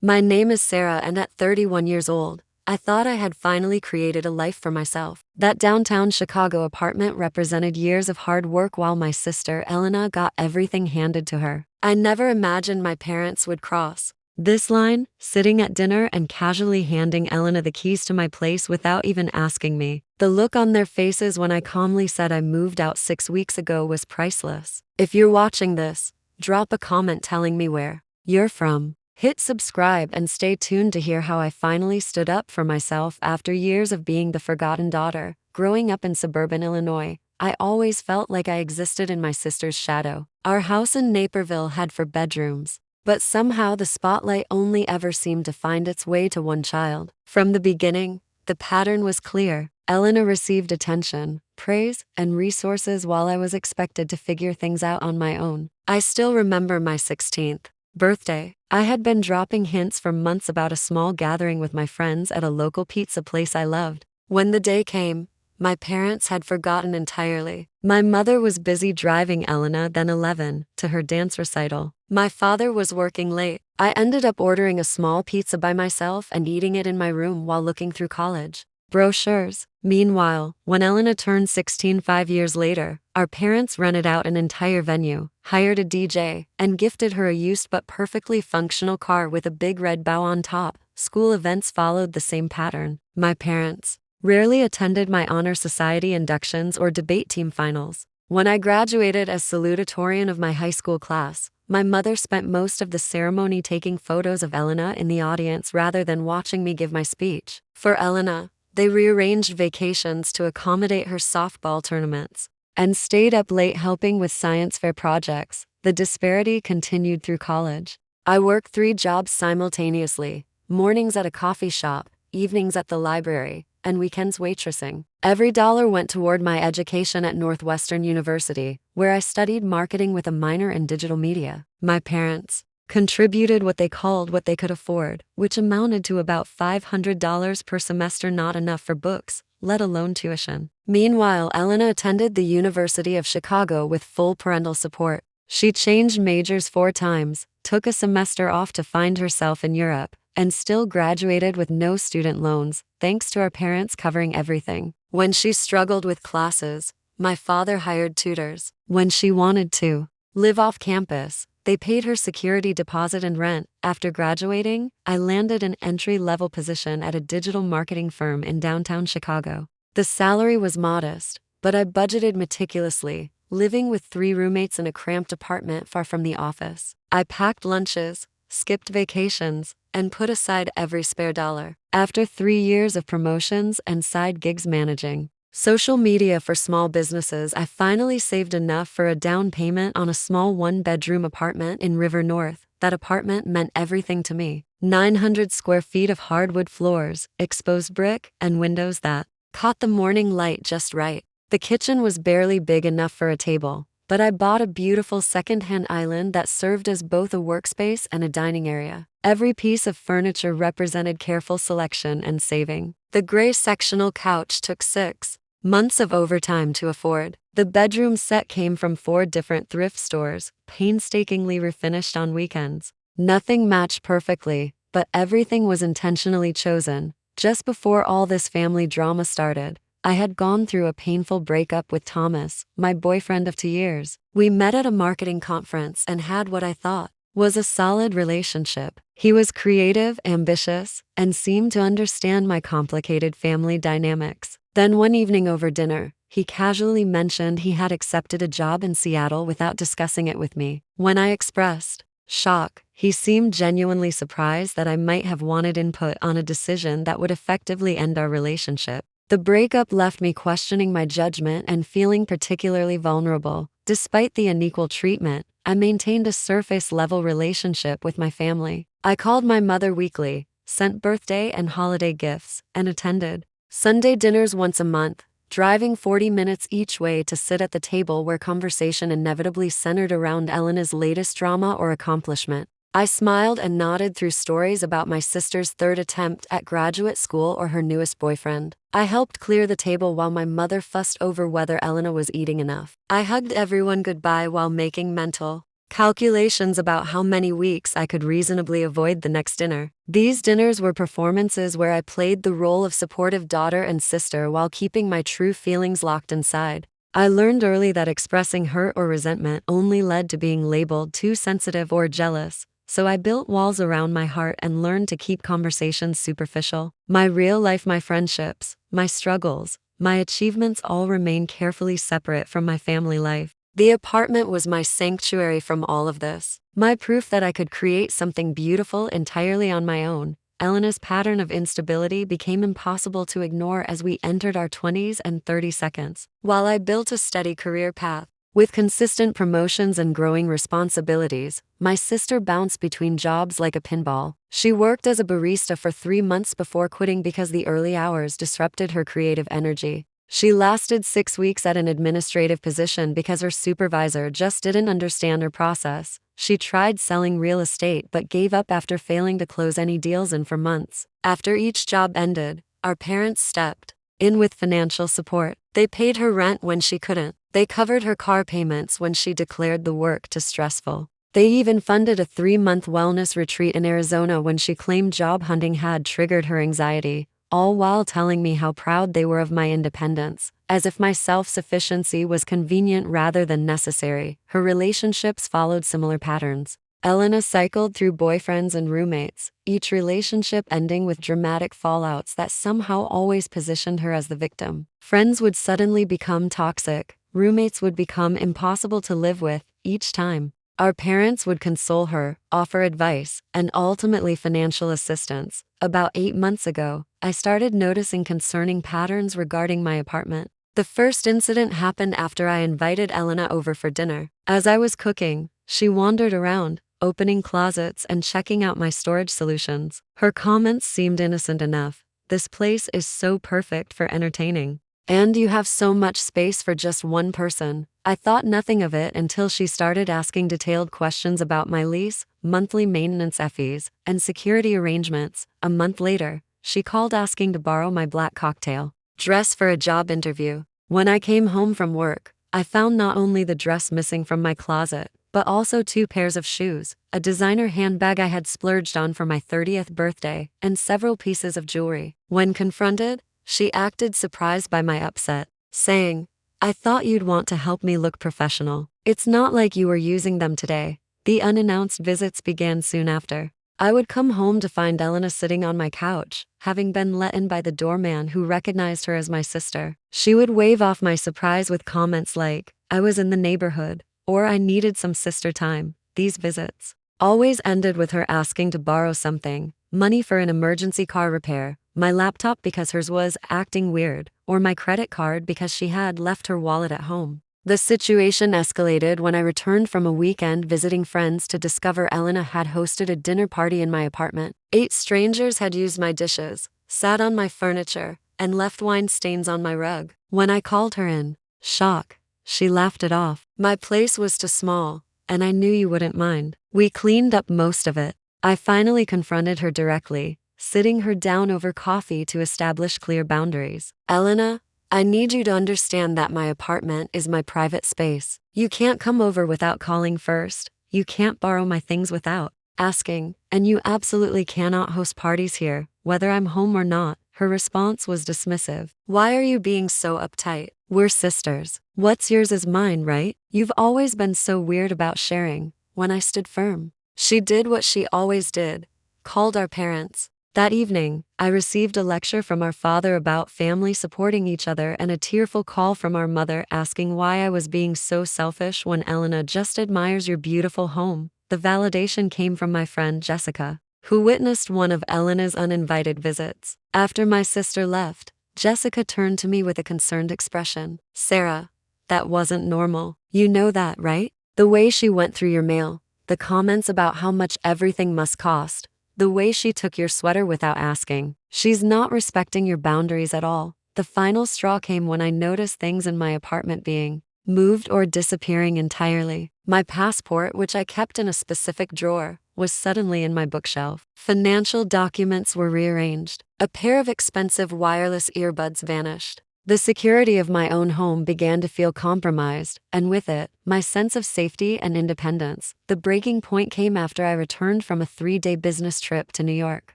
My name is Sarah, and at 31 years old, I thought I had finally created a life for myself. That downtown Chicago apartment represented years of hard work while my sister Elena got everything handed to her. I never imagined my parents would cross this line, sitting at dinner and casually handing Elena the keys to my place without even asking me. The look on their faces when I calmly said I moved out 6 weeks ago was priceless. If you're watching this, drop a comment telling me where you're from. Hit subscribe and stay tuned to hear how I finally stood up for myself after years of being the forgotten daughter. Growing up in suburban Illinois, I always felt like I existed in my sister's shadow. Our house in Naperville had 4 bedrooms, but somehow the spotlight only ever seemed to find its way to one child. From the beginning, the pattern was clear. Elena received attention, praise, and resources while I was expected to figure things out on my own. I still remember my 16th birthday. I had been dropping hints for months about a small gathering with my friends at a local pizza place I loved. When the day came, my parents had forgotten entirely. My mother was busy driving Elena, then 11, to her dance recital. My father was working late. I ended up ordering a small pizza by myself and eating it in my room while looking through college brochures. Meanwhile, when Elena turned 16 5 years later, our parents rented out an entire venue, hired a DJ, and gifted her a used but perfectly functional car with a big red bow on top. School events followed the same pattern. My parents rarely attended my honor society inductions or debate team finals. When I graduated as salutatorian of my high school class, my mother spent most of the ceremony taking photos of Elena in the audience rather than watching me give my speech. For Elena, they rearranged vacations to accommodate her softball tournaments and stayed up late helping with science fair projects. The disparity continued through college. I worked 3 jobs simultaneously: mornings at a coffee shop, evenings at the library, and weekends waitressing. Every dollar went toward my education at Northwestern University, where I studied marketing with a minor in digital media. My parents contributed what they called what they could afford, which amounted to about $500 per semester, not enough for books, let alone tuition. Meanwhile, Elena attended the University of Chicago with full parental support. She changed majors 4 times, took a semester off to find herself in Europe, and still graduated with no student loans, thanks to our parents covering everything. When she struggled with classes, my father hired tutors. When she wanted to live off campus, they paid her security deposit and rent. After graduating, I landed an entry-level position at a digital marketing firm in downtown Chicago. The salary was modest, but I budgeted meticulously, living with 3 roommates in a cramped apartment far from the office. I packed lunches, skipped vacations, and put aside every spare dollar. After 3 years of promotions and side gigs managing social media for small businesses, I finally saved enough for a down payment on a small 1-bedroom apartment in River North. That apartment meant everything to me. 900 square feet of hardwood floors, exposed brick, and windows that caught the morning light just right. The kitchen was barely big enough for a table, but I bought a beautiful second-hand island that served as both a workspace and a dining area. Every piece of furniture represented careful selection and saving. The gray sectional couch took 6 months of overtime to afford. The bedroom set came from 4 different thrift stores, painstakingly refinished on weekends. Nothing matched perfectly, but everything was intentionally chosen. Just before all this family drama started, I had gone through a painful breakup with Thomas, my boyfriend of 2 years. We met at a marketing conference and had what I thought was a solid relationship. He was creative, ambitious, and seemed to understand my complicated family dynamics. Then one evening over dinner, he casually mentioned he had accepted a job in Seattle without discussing it with me. When I expressed shock, he seemed genuinely surprised that I might have wanted input on a decision that would effectively end our relationship. The breakup left me questioning my judgment and feeling particularly vulnerable. Despite the unequal treatment, I maintained a surface-level relationship with my family. I called my mother weekly, sent birthday and holiday gifts, and attended Sunday dinners once a month, driving 40 minutes each way to sit at the table where conversation inevitably centered around Elena's latest drama or accomplishment. I smiled and nodded through stories about my sister's 3rd attempt at graduate school or her newest boyfriend. I helped clear the table while my mother fussed over whether Elena was eating enough. I hugged everyone goodbye while making mental calculations about how many weeks I could reasonably avoid the next dinner. These dinners were performances where I played the role of supportive daughter and sister while keeping my true feelings locked inside. I learned early that expressing hurt or resentment only led to being labeled too sensitive or jealous, so I built walls around my heart and learned to keep conversations superficial. My real life, my friendships, my struggles, my achievements all remain carefully separate from my family life. The apartment was my sanctuary from all of this, my proof that I could create something beautiful entirely on my own. Elena's pattern of instability became impossible to ignore as we entered our 20s and 30s. While I built a steady career path, with consistent promotions and growing responsibilities, my sister bounced between jobs like a pinball. She worked as a barista for 3 months before quitting because the early hours disrupted her creative energy. She lasted 6 weeks at an administrative position because her supervisor just didn't understand her process. She tried selling real estate but gave up after failing to close any deals in for months. After each job ended, our parents stepped in with financial support. They paid her rent when she couldn't. They covered her car payments when she declared the work too stressful. They even funded a 3-month wellness retreat in Arizona when she claimed job hunting had triggered her anxiety, all while telling me how proud they were of my independence, as if my self-sufficiency was convenient rather than necessary. Her relationships followed similar patterns. Elena cycled through boyfriends and roommates, each relationship ending with dramatic fallouts that somehow always positioned her as the victim. Friends would suddenly become toxic, roommates would become impossible to live with, each time. Our parents would console her, offer advice, and ultimately financial assistance. About 8 months ago, I started noticing concerning patterns regarding my apartment. The first incident happened after I invited Elena over for dinner. As I was cooking, she wandered around, opening closets and checking out my storage solutions. Her comments seemed innocent enough. "This place is so perfect for entertaining. And you have so much space for just one person." I thought nothing of it until she started asking detailed questions about my lease, monthly maintenance fees, and security arrangements. A month later, she called asking to borrow my black cocktail dress for a job interview. When I came home from work, I found not only the dress missing from my closet, but also 2 pairs of shoes, a designer handbag I had splurged on for my 30th birthday, and several pieces of jewelry. When confronted, she acted surprised by my upset, saying, "I thought you'd want to help me look professional. It's not like you were using them today." The unannounced visits began soon after. I would come home to find Elena sitting on my couch, having been let in by the doorman who recognized her as my sister. She would wave off my surprise with comments like, "I was in the neighborhood," or "I needed some sister time." These visits always ended with her asking to borrow something: money for an emergency car repair, my laptop because hers was acting weird, or my credit card because she had left her wallet at home. The situation escalated when I returned from a weekend visiting friends to discover Elena had hosted a dinner party in my apartment. 8 strangers had used my dishes, sat on my furniture, and left wine stains on my rug. When I called her in shock, she laughed it off. "My place was too small, and I knew you wouldn't mind. We cleaned up most of it." I finally confronted her directly, sitting her down over coffee to establish clear boundaries. "Elena, I need you to understand that my apartment is my private space. You can't come over without calling first. You can't borrow my things without asking, and you absolutely cannot host parties here, whether I'm home or not." Her response was dismissive. "Why are you being so uptight? We're sisters. What's yours is mine, right? You've always been so weird about sharing." When I stood firm, she did what she always did, called our parents. That evening, I received a lecture from our father about family supporting each other and a tearful call from our mother asking why I was being so selfish when Elena just admires your beautiful home. The validation came from my friend Jessica, who witnessed one of Elena's uninvited visits. After my sister left, Jessica turned to me with a concerned expression. "Sarah, that wasn't normal. You know that, right? The way she went through your mail, the comments about how much everything must cost, the way she took your sweater without asking. She's not respecting your boundaries at all." The final straw came when I noticed things in my apartment being moved or disappearing entirely. My passport, which I kept in a specific drawer, was suddenly in my bookshelf. Financial documents were rearranged. A pair of expensive wireless earbuds vanished. The security of my own home began to feel compromised, and with it, my sense of safety and independence. The breaking point came after I returned from a 3-day business trip to New York.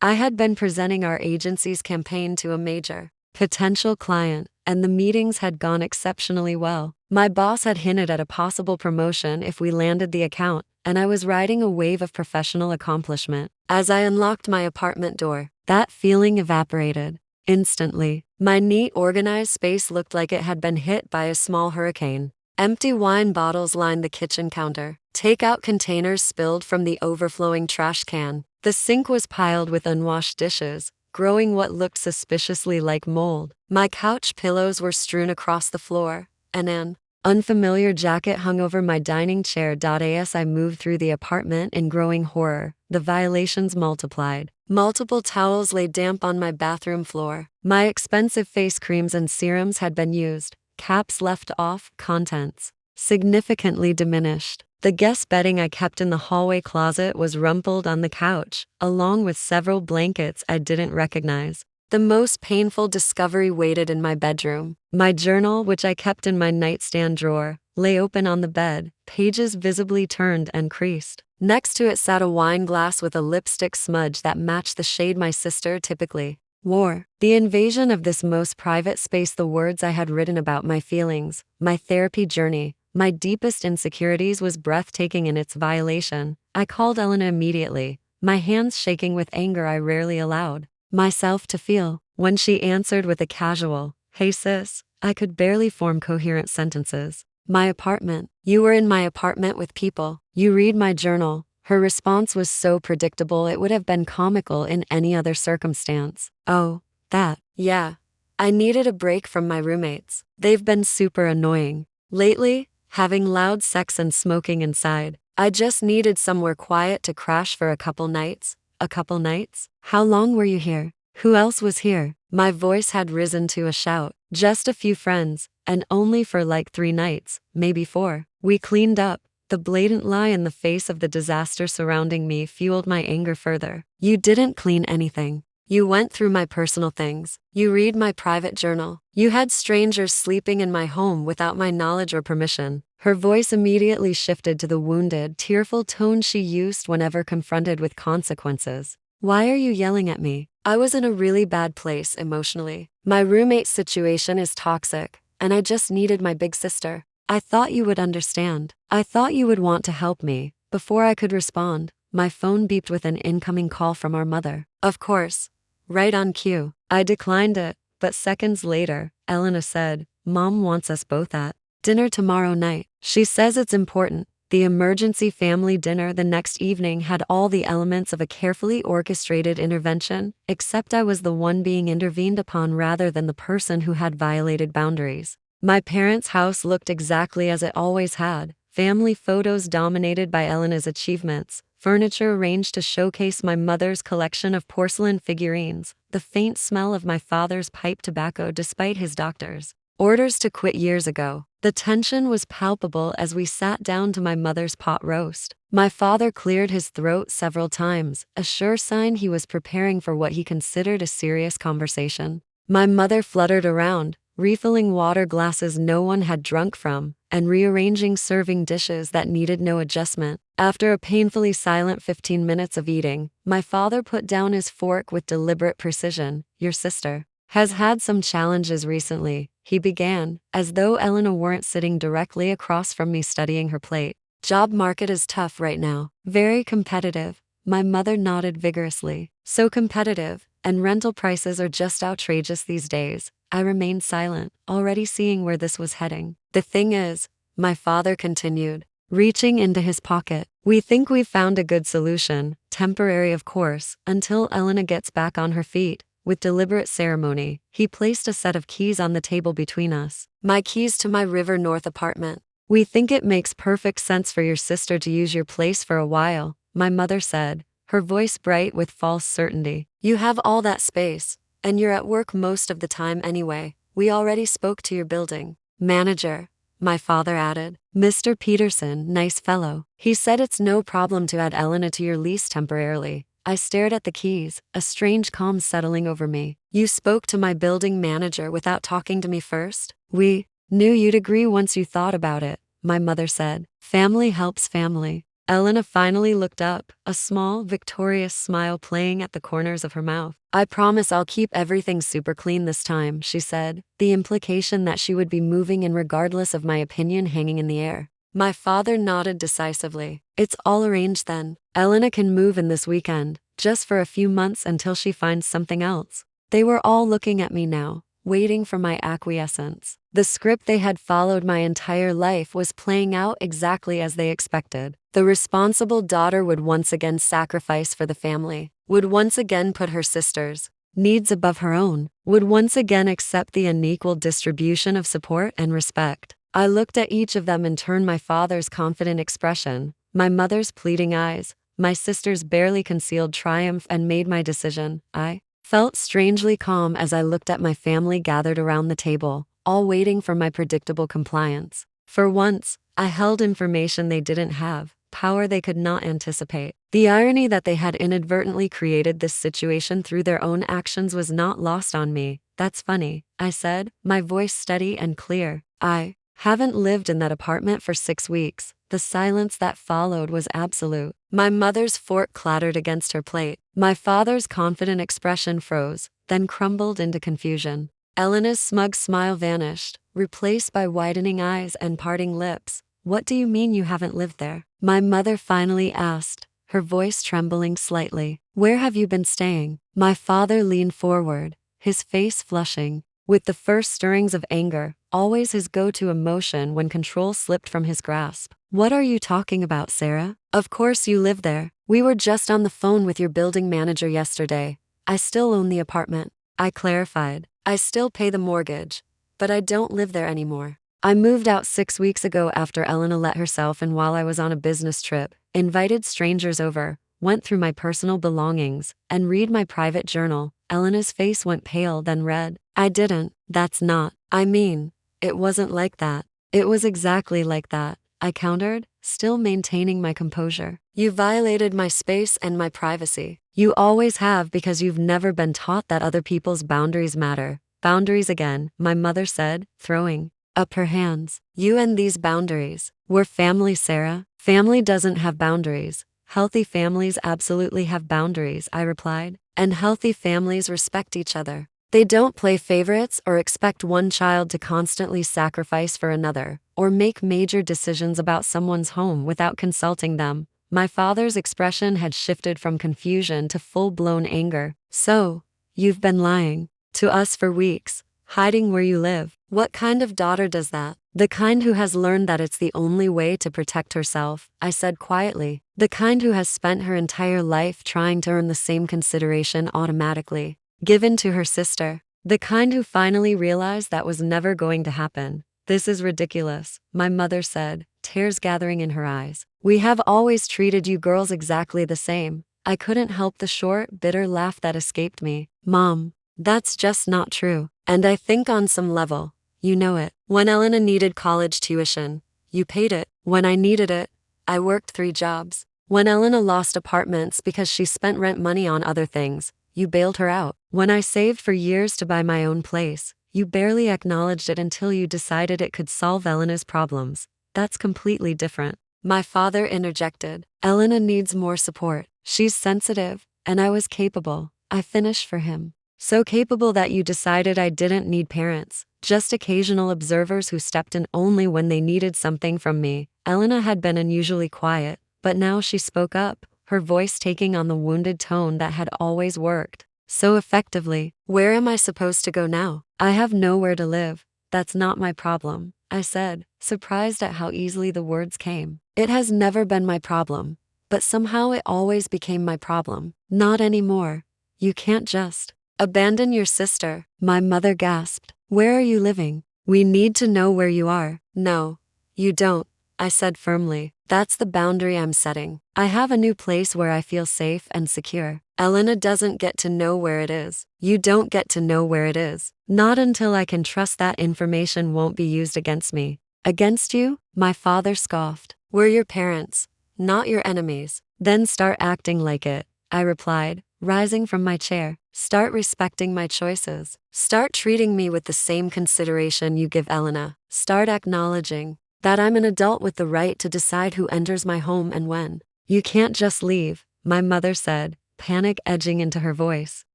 I had been presenting our agency's campaign to a major potential client, and the meetings had gone exceptionally well. My boss had hinted at a possible promotion if we landed the account, and I was riding a wave of professional accomplishment. As I unlocked my apartment door, that feeling evaporated. Instantly, my neat, organized space looked like it had been hit by a small hurricane. Empty wine bottles lined the kitchen counter. Takeout containers spilled from the overflowing trash can. The sink was piled with unwashed dishes, growing what looked suspiciously like mold. My couch pillows were strewn across the floor, and an unfamiliar jacket hung over my dining chair. As I moved through the apartment in growing horror, the violations multiplied. Multiple towels lay damp on my bathroom floor. My expensive face creams and serums had been used, caps left off, contents significantly diminished. The guest bedding I kept in the hallway closet was rumpled on the couch, along with several blankets I didn't recognize. The most painful discovery waited in my bedroom. My journal, which I kept in my nightstand drawer, lay open on the bed, pages visibly turned and creased. Next to it sat a wine glass with a lipstick smudge that matched the shade my sister typically wore. The invasion of this most private space, the words I had written about my feelings, my therapy journey, my deepest insecurities, was breathtaking in its violation. I called Elena immediately, my hands shaking with anger I rarely allowed myself to feel. When she answered with a casual, "Hey sis," I could barely form coherent sentences. "My apartment. You were in my apartment with people. You read my journal." Her response was so predictable it would have been comical in any other circumstance. "Oh, that. Yeah. I needed a break from my roommates. They've been super annoying lately, having loud sex and smoking inside. I just needed somewhere quiet to crash for a couple nights." "A couple nights? How long were you here? Who else was here?" My voice had risen to a shout. "Just a few friends, and only for like 3 nights, maybe 4. We cleaned up." The blatant lie in the face of the disaster surrounding me fueled my anger further. "You didn't clean anything. You went through my personal things. You read my private journal. You had strangers sleeping in my home without my knowledge or permission." Her voice immediately shifted to the wounded, tearful tone she used whenever confronted with consequences. "Why are you yelling at me? I was in a really bad place emotionally. My roommate's situation is toxic, and I just needed my big sister. I thought you would understand. I thought you would want to help me." Before I could respond, my phone beeped with an incoming call from our mother. Of course. Right on cue. I declined it, but seconds later, Elena said, "Mom wants us both at dinner tomorrow night. She says it's important." The emergency family dinner the next evening had all the elements of a carefully orchestrated intervention, except I was the one being intervened upon rather than the person who had violated boundaries. My parents' house looked exactly as it always had. Family photos dominated by Elena's achievements, furniture arranged to showcase my mother's collection of porcelain figurines, the faint smell of my father's pipe tobacco despite his doctor's orders to quit years ago. The tension was palpable as we sat down to my mother's pot roast. My father cleared his throat several times, a sure sign he was preparing for what he considered a serious conversation. My mother fluttered around, refilling water glasses no one had drunk from, and rearranging serving dishes that needed no adjustment. After a painfully silent 15 minutes of eating, my father put down his fork with deliberate precision. "Your sister has had some challenges recently," he began, as though Elena weren't sitting directly across from me studying her plate. "Job market is tough right now. Very competitive." My mother nodded vigorously. "So competitive, and rental prices are just outrageous these days." I remained silent, already seeing where this was heading. "The thing is," my father continued, reaching into his pocket, "we think we've found a good solution, temporary of course, until Elena gets back on her feet." With deliberate ceremony, he placed a set of keys on the table between us. "My keys to my River North apartment. We think it makes perfect sense for your sister to use your place for a while," my mother said, her voice bright with false certainty. "You have all that space, and you're at work most of the time anyway. We already spoke to your building manager," my father added. "Mr. Peterson, nice fellow. He said it's no problem to add Elena to your lease temporarily. I stared at the keys, a strange calm settling over me. You spoke to my building manager without talking to me first? We knew you'd agree once you thought about it, my mother said. Family helps family. Elena finally looked up, a small, victorious smile playing at the corners of her mouth. I promise I'll keep everything super clean this time, she said, the implication that she would be moving in regardless of my opinion hanging in the air. My father nodded decisively. It's all arranged then. Elena can move in this weekend, just for a few months until she finds something else. They were all looking at me now, waiting for my acquiescence. The script they had followed my entire life was playing out exactly as they expected. The responsible daughter would once again sacrifice for the family, would once again put her sister's needs above her own, would once again accept the unequal distribution of support and respect. I looked at each of them and turned my father's confident expression, my mother's pleading eyes, my sister's barely concealed triumph, and made my decision. I felt strangely calm as I looked at my family gathered around the table, all waiting for my predictable compliance. For once, I held information they didn't have, power they could not anticipate. The irony that they had inadvertently created this situation through their own actions was not lost on me. That's funny, I said, my voice steady and clear. I haven't lived in that apartment for 6 weeks. The silence that followed was absolute. My mother's fork clattered against her plate. My father's confident expression froze, then crumbled into confusion. Elena's smug smile vanished, replaced by widening eyes and parting lips. What do you mean you haven't lived there? My mother finally asked, her voice trembling slightly. Where have you been staying? My father leaned forward, his face flushing, with the first stirrings of anger, always his go-to emotion when control slipped from his grasp. What are you talking about, Sarah? Of course you live there. We were just on the phone with your building manager yesterday. I still own the apartment. I clarified. I still pay the mortgage, but I don't live there anymore. I moved out 6 weeks ago after Elena let herself in while I was on a business trip, invited strangers over, went through my personal belongings, and read my private journal. Elena's face went pale then red. I didn't. That's not. I mean, it wasn't like that. It was exactly like that, I countered, still maintaining my composure. You violated my space and my privacy. You always have because you've never been taught that other people's boundaries matter. Boundaries again, my mother said, throwing up her hands. You and these boundaries. We're family, Sarah. Family doesn't have boundaries. Healthy families absolutely have boundaries, I replied. And healthy families respect each other. They don't play favorites or expect one child to constantly sacrifice for another, or make major decisions about someone's home without consulting them. My father's expression had shifted from confusion to full-blown anger. So, you've been lying to us for weeks, hiding where you live. What kind of daughter does that? The kind who has learned that it's the only way to protect herself, I said quietly. The kind who has spent her entire life trying to earn the same consideration automatically given to her sister. The kind who finally realized that was never going to happen. This is ridiculous, my mother said, tears gathering in her eyes. We have always treated you girls exactly the same. I couldn't help the short, bitter laugh that escaped me. Mom, that's just not true. And I think on some level, you know it. When Elena needed college tuition, you paid it. When I needed it, I worked 3 jobs. When Elena lost apartments because she spent rent money on other things, you bailed her out. When I saved for years to buy my own place, you barely acknowledged it until you decided it could solve Elena's problems. That's completely different. My father interjected. Elena needs more support. She's sensitive, and I was capable. I finished for him. So capable that you decided I didn't need parents, just occasional observers who stepped in only when they needed something from me. Elena had been unusually quiet, but now she spoke up, her voice taking on the wounded tone that had always worked so effectively. Where am I supposed to go now? I have nowhere to live. That's not my problem, I said, surprised at how easily the words came. It has never been my problem, but somehow it always became my problem. Not anymore. You can't just abandon your sister, my mother gasped. Where are you living? We need to know where you are. No, you don't, I said firmly. That's the boundary I'm setting. I have a new place where I feel safe and secure. Elena doesn't get to know where it is. You don't get to know where it is. Not until I can trust that information won't be used against me. Against you? My father scoffed. We're your parents, not your enemies. Then start acting like it. I replied, rising from my chair. Start respecting my choices. Start treating me with the same consideration you give Elena. Start acknowledging that I'm an adult with the right to decide who enters my home and when. You can't just leave, my mother said, panic edging into her voice.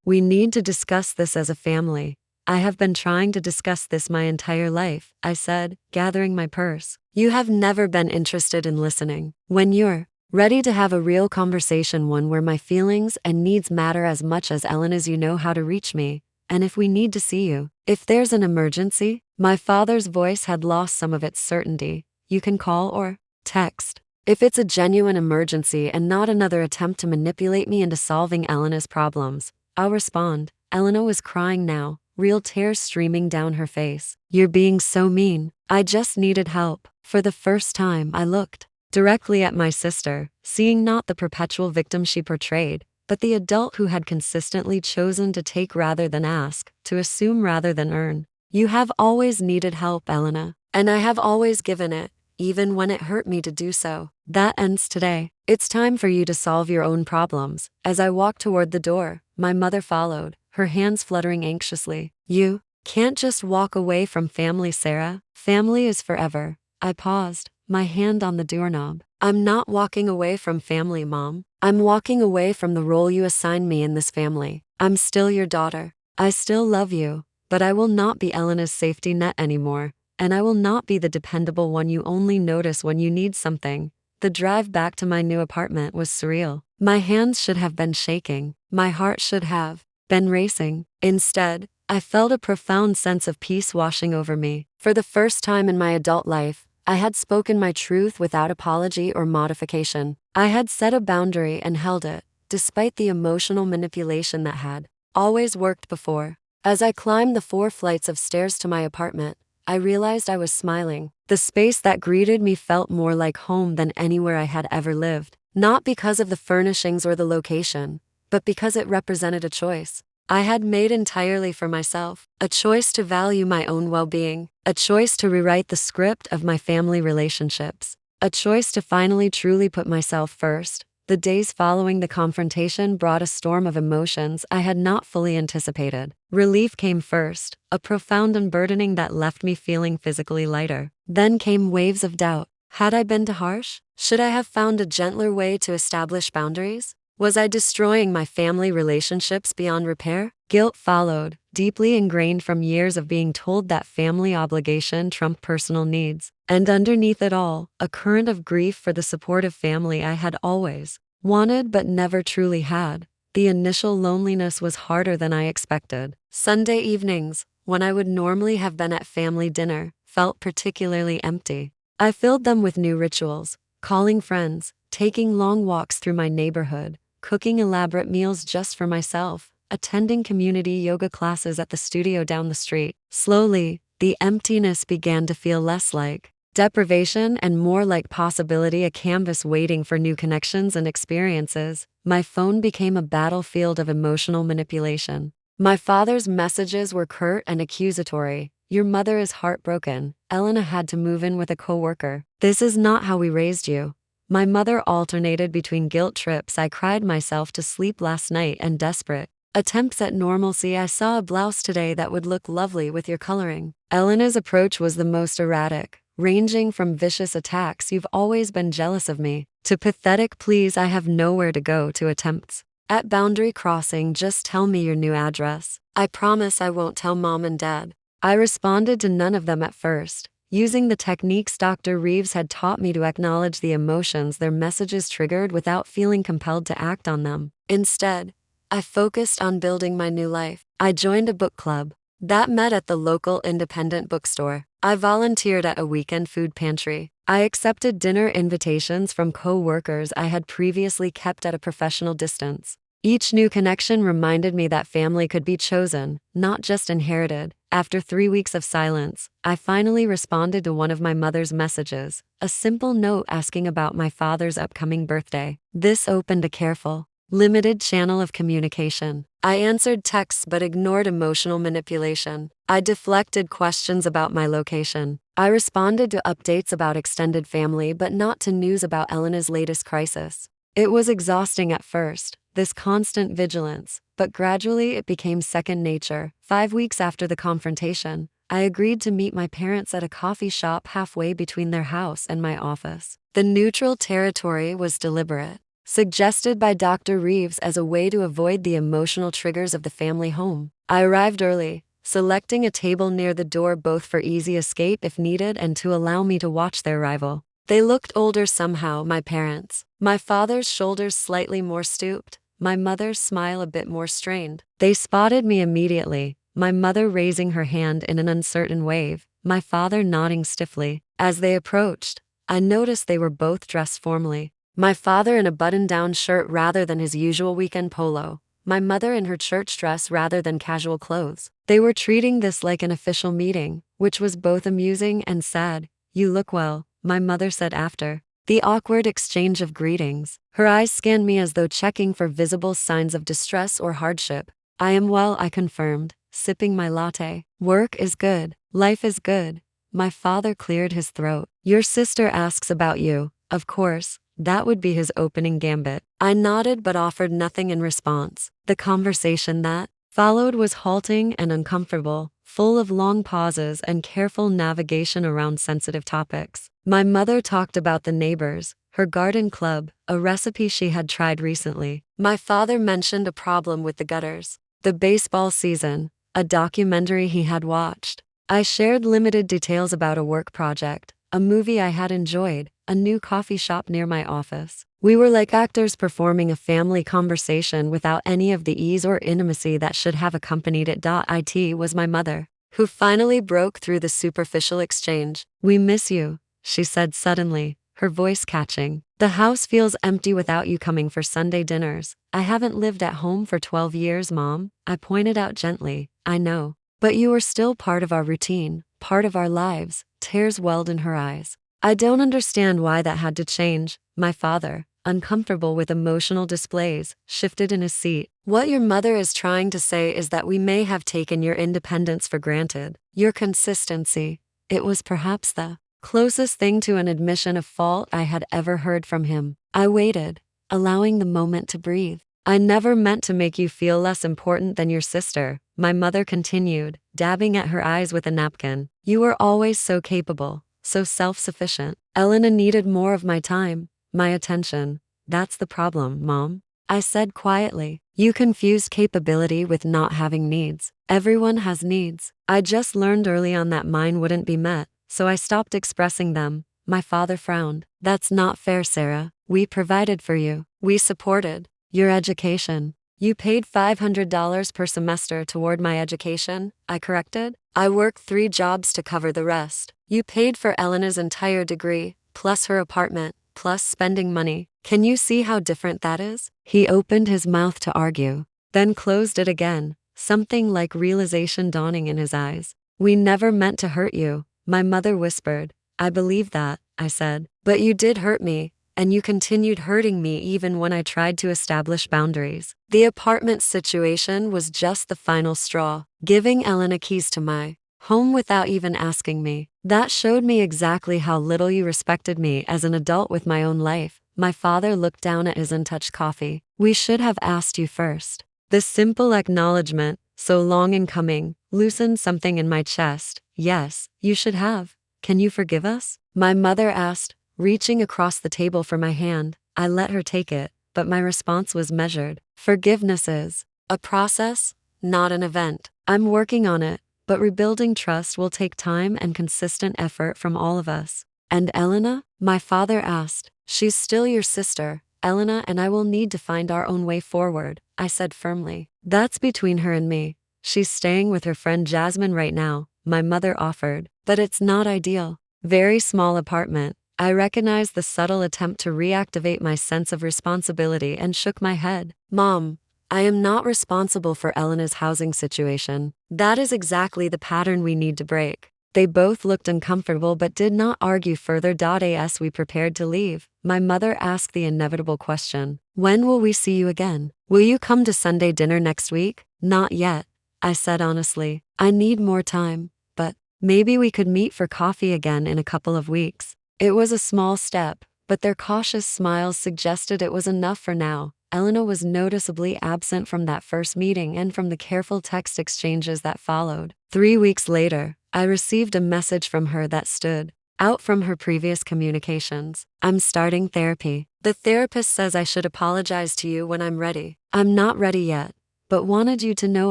We need to discuss this as a family. I have been trying to discuss this my entire life, I said, gathering my purse. You have never been interested in listening. When you're ready to have a real conversation, one where my feelings and needs matter as much as Elena's, you know how to reach me, and if we need to see you. If there's an emergency, my father's voice had lost some of its certainty. You can call or text. If it's a genuine emergency and not another attempt to manipulate me into solving Elena's problems, I'll respond. Elena was crying now, real tears streaming down her face. You're being so mean. I just needed help. For the first time, I looked directly at my sister, seeing not the perpetual victim she portrayed, but the adult who had consistently chosen to take rather than ask, to assume rather than earn. You have always needed help, Elena, and I have always given it, even when it hurt me to do so. That ends today. It's time for you to solve your own problems. As I walked toward the door, my mother followed, her hands fluttering anxiously. You can't just walk away from family, Sarah. Family is forever. I paused, my hand on the doorknob. I'm not walking away from family, Mom. I'm walking away from the role you assigned me in this family. I'm still your daughter. I still love you, but I will not be Elena's safety net anymore, and I will not be the dependable one you only notice when you need something. The drive back to my new apartment was surreal. My hands should have been shaking. My heart should have been racing. Instead, I felt a profound sense of peace washing over me. For the first time in my adult life, I had spoken my truth without apology or modification. I had set a boundary and held it, despite the emotional manipulation that had always worked before. As I climbed the 4 flights of stairs to my apartment, I realized I was smiling. The space that greeted me felt more like home than anywhere I had ever lived. Not because of the furnishings or the location, but because it represented a choice I had made entirely for myself. A choice to value my own well-being. A choice to rewrite the script of my family relationships. A choice to finally truly put myself first. The days following the confrontation brought a storm of emotions I had not fully anticipated. Relief came first, a profound unburdening that left me feeling physically lighter. Then came waves of doubt. Had I been too harsh? Should I have found a gentler way to establish boundaries? Was I destroying my family relationships beyond repair? Guilt followed, deeply ingrained from years of being told that family obligation trumped personal needs. And underneath it all, a current of grief for the supportive family I had always wanted but never truly had. The initial loneliness was harder than I expected. Sunday evenings, when I would normally have been at family dinner, felt particularly empty. I filled them with new rituals, calling friends, taking long walks through my neighborhood, cooking elaborate meals just for myself, attending community yoga classes at the studio down the street. Slowly, the emptiness began to feel less like deprivation and more like possibility, a canvas waiting for new connections and experiences. My phone became a battlefield of emotional manipulation. My father's messages were curt and accusatory. Your mother is heartbroken. Elena had to move in with a coworker. This is not how we raised you. My mother alternated between guilt trips I cried myself to sleep last night and desperate attempts at normalcy. I saw a blouse today that would look lovely with your coloring. Elena's approach was the most erratic, ranging from vicious attacks, you've always been jealous of me, to pathetic please I have nowhere to go, to attempts at boundary crossing, just tell me your new address. I promise I won't tell Mom and Dad. I responded to none of them at first, using the techniques Dr. Reeves had taught me to acknowledge the emotions their messages triggered without feeling compelled to act on them. Instead, I focused on building my new life. I joined a book club that met at the local independent bookstore. I volunteered at a weekend food pantry. I accepted dinner invitations from co-workers I had previously kept at a professional distance. Each new connection reminded me that family could be chosen, not just inherited. After 3 weeks of silence, I finally responded to one of my mother's messages, a simple note asking about my father's upcoming birthday. This opened a careful, limited channel of communication. I answered texts but ignored emotional manipulation. I deflected questions about my location. I responded to updates about extended family but not to news about Elena's latest crisis. It was exhausting at first, this constant vigilance, but gradually it became second nature. 5 weeks after the confrontation, I agreed to meet my parents at a coffee shop halfway between their house and my office. The neutral territory was deliberate, suggested by Dr. Reeves as a way to avoid the emotional triggers of the family home. I arrived early, selecting a table near the door both for easy escape if needed and to allow me to watch their arrival. They looked older somehow, my parents. My father's shoulders slightly more stooped, my mother's smile a bit more strained. They spotted me immediately, my mother raising her hand in an uncertain wave, my father nodding stiffly. As they approached, I noticed they were both dressed formally. My father in a button-down shirt rather than his usual weekend polo, my mother in her church dress rather than casual clothes. They were treating this like an official meeting, which was both amusing and sad. "You look well," my mother said after the awkward exchange of greetings. Her eyes scanned me as though checking for visible signs of distress or hardship. "I am well," I confirmed, sipping my latte. "Work is good. Life is good." My father cleared his throat. "Your sister asks about you." Of course, that would be his opening gambit. I nodded but offered nothing in response. The conversation that followed was halting and uncomfortable, full of long pauses and careful navigation around sensitive topics. My mother talked about the neighbors, her garden club, a recipe she had tried recently. My father mentioned a problem with the gutters, the baseball season, a documentary he had watched. I shared limited details about a work project, a movie I had enjoyed, a new coffee shop near my office. We were like actors performing a family conversation without any of the ease or intimacy that should have accompanied it. It was my mother, who finally broke through the superficial exchange. "We miss you," she said suddenly, her voice catching. "The house feels empty without you coming for Sunday dinners." "I haven't lived at home for 12 years, Mom," I pointed out gently. "I know. But you are still part of our routine, part of our lives." Tears welled in her eyes. "I don't understand why that had to change." My father, uncomfortable with emotional displays, shifted in his seat. "What your mother is trying to say is that we may have taken your independence for granted, your consistency." It was perhaps the closest thing to an admission of fault I had ever heard from him. I waited, allowing the moment to breathe. "I never meant to make you feel less important than your sister," my mother continued, dabbing at her eyes with a napkin. "You were always so capable, so self-sufficient. Elena needed more of my time, my attention." "That's the problem, Mom," I said quietly. "You confuse capability with not having needs. Everyone has needs. I just learned early on that mine wouldn't be met, so I stopped expressing them." My father frowned. "That's not fair, Sarah. We provided for you. We supported your education. You paid $500 per semester toward my education," I corrected. "I worked 3 jobs to cover the rest. You paid for Elena's entire degree, plus her apartment, plus spending money. Can you see how different that is?" He opened his mouth to argue, then closed it again, something like realization dawning in his eyes. "We never meant to hurt you," my mother whispered. "I believe that," I said. "But you did hurt me. And you continued hurting me even when I tried to establish boundaries." The apartment situation was just the final straw, giving Elena keys to my home without even asking me. "That showed me exactly how little you respected me as an adult with my own life." My father looked down at his untouched coffee. "We should have asked you first." The simple acknowledgement, so long in coming, loosened something in my chest. "Yes, you should have. Can you forgive us?" my mother asked, reaching across the table for my hand. I let her take it, but my response was measured. "Forgiveness is a process, not an event. I'm working on it, but rebuilding trust will take time and consistent effort from all of us." "And Elena?" my father asked. "She's still your sister. Elena and I will need to find our own way forward," I said firmly. "That's between her and me. She's staying with her friend Jasmine right now," my mother offered. "But it's not ideal. Very small apartment." I recognized the subtle attempt to reactivate my sense of responsibility and shook my head. "Mom, I am not responsible for Elena's housing situation. That is exactly the pattern we need to break." They both looked uncomfortable but did not argue further. As we prepared to leave, my mother asked the inevitable question. "When will we see you again? Will you come to Sunday dinner next week?" "Not yet," I said honestly. "I need more time, but maybe we could meet for coffee again in a couple of weeks." It was a small step, but their cautious smiles suggested it was enough for now. Elena was noticeably absent from that first meeting and from the careful text exchanges that followed. 3 weeks later, I received a message from her that stood out from her previous communications. I'm starting therapy. The therapist says I should apologize to you when I'm ready. I'm not ready yet, but wanted you to know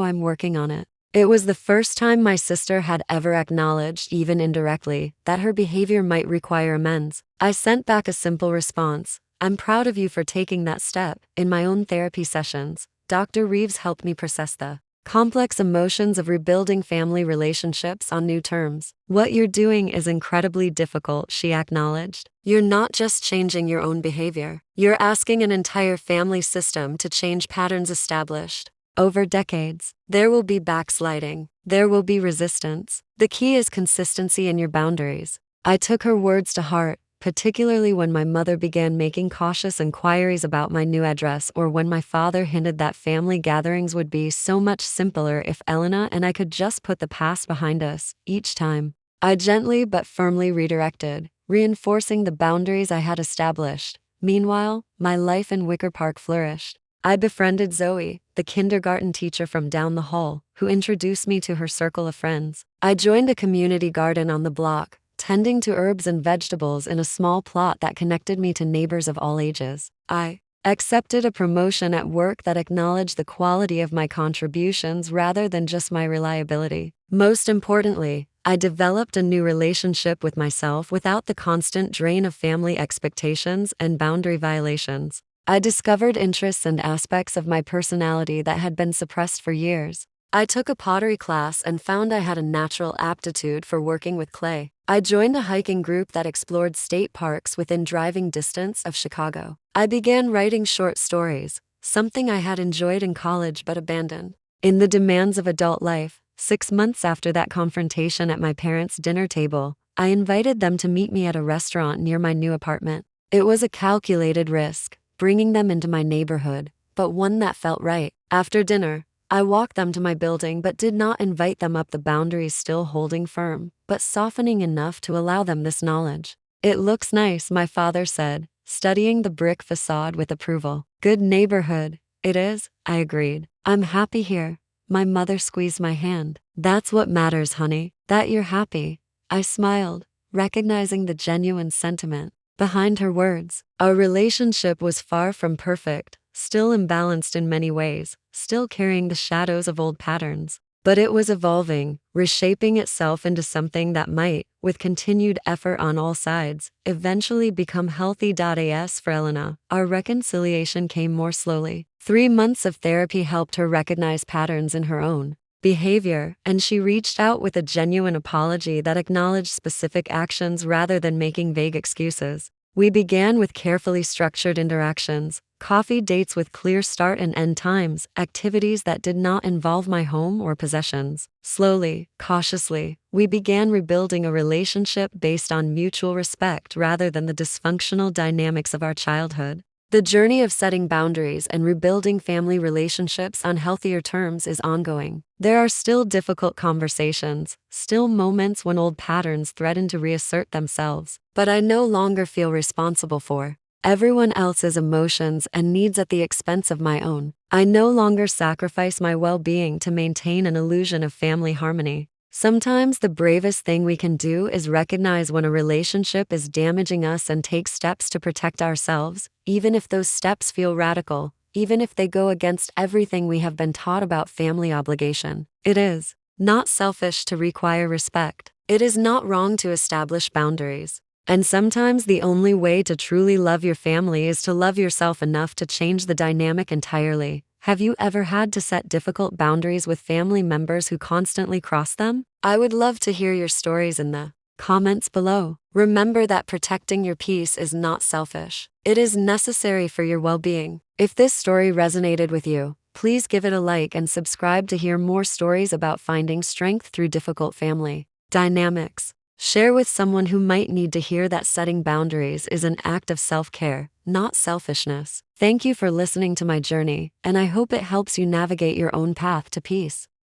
I'm working on it. It was the first time my sister had ever acknowledged, even indirectly, that her behavior might require amends. I sent back a simple response. I'm proud of you for taking that step. In my own therapy sessions, Dr. Reeves helped me process the complex emotions of rebuilding family relationships on new terms. What you're doing is incredibly difficult, she acknowledged. You're not just changing your own behavior. You're asking an entire family system to change patterns established over decades. There will be backsliding. There will be resistance. The key is consistency in your boundaries. I took her words to heart, particularly when my mother began making cautious inquiries about my new address or when my father hinted that family gatherings would be so much simpler if Elena and I could just put the past behind us. Each time, I gently but firmly redirected, reinforcing the boundaries I had established. Meanwhile, my life in Wicker Park flourished. I befriended Zoe, the kindergarten teacher from down the hall, who introduced me to her circle of friends. I joined a community garden on the block, tending to herbs and vegetables in a small plot that connected me to neighbors of all ages. I accepted a promotion at work that acknowledged the quality of my contributions rather than just my reliability. Most importantly, I developed a new relationship with myself without the constant drain of family expectations and boundary violations. I discovered interests and aspects of my personality that had been suppressed for years. I took a pottery class and found I had a natural aptitude for working with clay. I joined a hiking group that explored state parks within driving distance of Chicago. I began writing short stories, something I had enjoyed in college but abandoned. In the demands of adult life, 6 months after that confrontation at my parents' dinner table, I invited them to meet me at a restaurant near my new apartment. It was a calculated risk, bringing them into my neighborhood, but one that felt right. After dinner, I walked them to my building but did not invite them up, the boundaries still holding firm, but softening enough to allow them this knowledge. It looks nice, my father said, studying the brick facade with approval. Good neighborhood. It is, I agreed. I'm happy here. My mother squeezed my hand. That's what matters, honey, that you're happy. I smiled, recognizing the genuine sentiment behind her words. Our relationship was far from perfect, still imbalanced in many ways, still carrying the shadows of old patterns. But it was evolving, reshaping itself into something that might, with continued effort on all sides, eventually become healthy. As for Elena, our reconciliation came more slowly. 3 months of therapy helped her recognize patterns in her own behavior, and she reached out with a genuine apology that acknowledged specific actions rather than making vague excuses. We began with carefully structured interactions, coffee dates with clear start and end times, activities that did not involve my home or possessions. Slowly, cautiously, we began rebuilding a relationship based on mutual respect rather than the dysfunctional dynamics of our childhood. The journey of setting boundaries and rebuilding family relationships on healthier terms is ongoing. There are still difficult conversations, still moments when old patterns threaten to reassert themselves, but I no longer feel responsible for everyone else's emotions and needs at the expense of my own. I no longer sacrifice my well-being to maintain an illusion of family harmony. Sometimes the bravest thing we can do is recognize when a relationship is damaging us and take steps to protect ourselves, even if those steps feel radical, even if they go against everything we have been taught about family obligation. It is not selfish to require respect. It is not wrong to establish boundaries. And sometimes the only way to truly love your family is to love yourself enough to change the dynamic entirely. Have you ever had to set difficult boundaries with family members who constantly cross them? I would love to hear your stories in the comments below. Remember that protecting your peace is not selfish. It is necessary for your well-being. If this story resonated with you, please give it a like and subscribe to hear more stories about finding strength through difficult family dynamics. Share with someone who might need to hear that setting boundaries is an act of self-care, not selfishness. Thank you for listening to my journey, and I hope it helps you navigate your own path to peace.